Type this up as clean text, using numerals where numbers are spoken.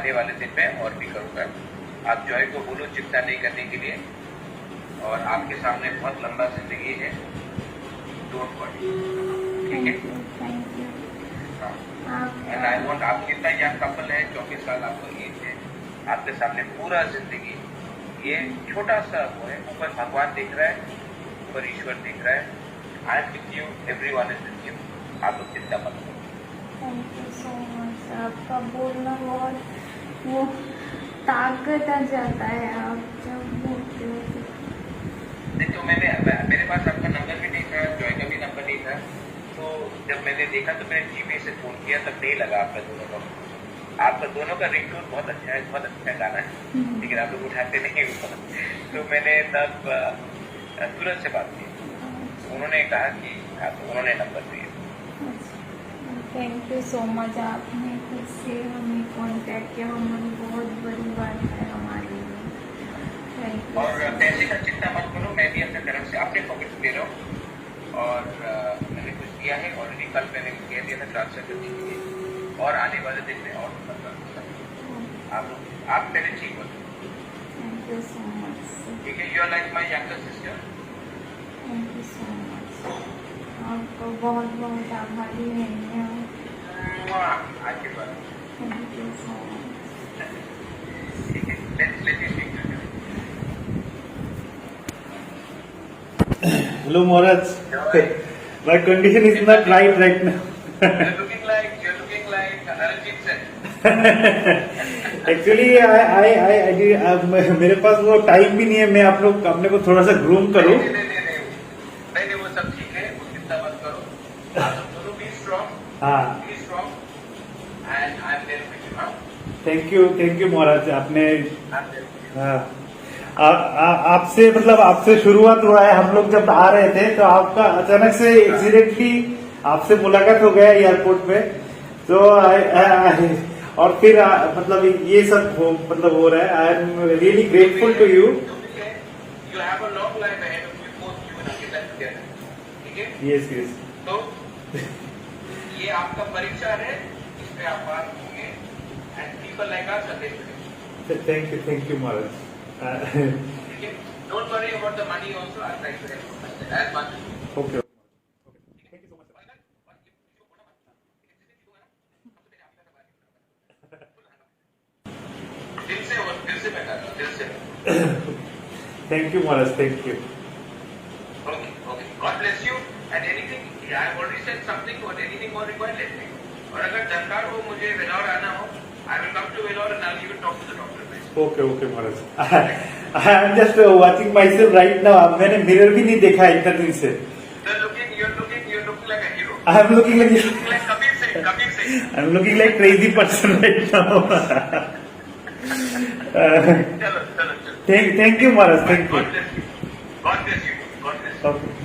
आने वाले दिन में और भी करूंगा। आप जॉय को बोलो चिंता नहीं करने के लिए, और आपके सामने बहुत लंबा जिंदगी है, डोंट वरी, ठीक है। एंड आई वांट, आप कितना यंग कपल है, 24 साल आपको एज है, आपके सामने पूरा जिंदगी, ये छोटा सा वो है, ऊपर भगवान दिख रहा है, ऊपर ईश्वर दिख रहा है। I am with you, everyone is with you, आप लोग चिंता मत करो। Thank you so much. आपका बोलना बहुत वो ताकत आ जाता है आप जब बोलते हो। नहीं तो मेरे पास आपका नंबर भी नहीं था, जॉय का भी नंबर नहीं था, तो जब मैंने देखा तो मैंने जीपे से फोन किया, तब नहीं लगा आपका दोनों का। आपका दोनों का रिंगटोन बहुत अच्छा है, बहुत अच्छा गाना है, लेकिन आप लोग उठाते नहीं हो। तो मैंने तब तुरंत से बात की, उन्होंने कहा कि हाँ, तो उन्होंने नंबर दिया। थैंक यू सो मच, आपने खुद से हमें कांटेक्ट किया, हमारी बहुत बड़ी बात है हमारे लिए। Thank you. और पैसे का चिंता मत करो, मैं भी अपने तरफ से अपने पॉकेट से दे रहा हूँ, और मैंने कुछ दिया है ऑलरेडी, कल मैंने कह दिया था ट्रांसफर करने के लिए, और आने वाले दिन में और आप पहले ठीक हो। Thank you so much. ठीक है, you are like my younger sister. Thank you so much, आपको बहुत बहुत आभारी रहेंगे हम। आशीर्वाद। Thank you so much. ठीक है, let's speak to you. Hello, Maharaj. My condition is not right now. You're looking like Arjit Singh. Actually, मेरे पास वो टाइम भी नहीं है, मैं आप लोग अपने को थोड़ा सा ग्रूम करूं। नहीं, वो सब ठीक है, वो चिंता मत करो। आप दोनों बी स्ट्रॉन्ग, हाँ, be strong, and I am there with you. Thank you Maharaj. आपने हाँ, आपसे मतलब आपसे शुरुआत हुआ है, हम लोग जब आ रहे थे तो आपका अचानक से एक्सीडेंटली आपसे मुलाकात हो गया एयरपोर्ट पे, तो और फिर मतलब ये सब हो रहा है। I am really grateful to you. You have a long life ahead of you, both you and get together, ठीक है। यस। तो ये आपका परीक्षा है, इस पे आप पास होंगे, and people like us are there. Thank you Maharaj. ठीक है, don't worry about the money also, I try to help as much. Okay, thank you so much. दिल से मैं कर रहा हूँ, दिल से। Thank you Maharaj, thank you. Okay. God bless you. And anything, I have already said something, or anything more required, let me know. और अगर दरकार हो, मुझे वेलोर आना हो, I will come to Vellore and I'll even talk to the doctor. Okay Maharaj. I am just watching my self right now. मैंने mirror भी नहीं देखा इतना दिन से। You're looking like a hero. I am looking You're looking like Kabir Singh. I am looking like crazy person right now. चलो. Thank you Maharaj, thank you. God bless you. God bless you. Okay.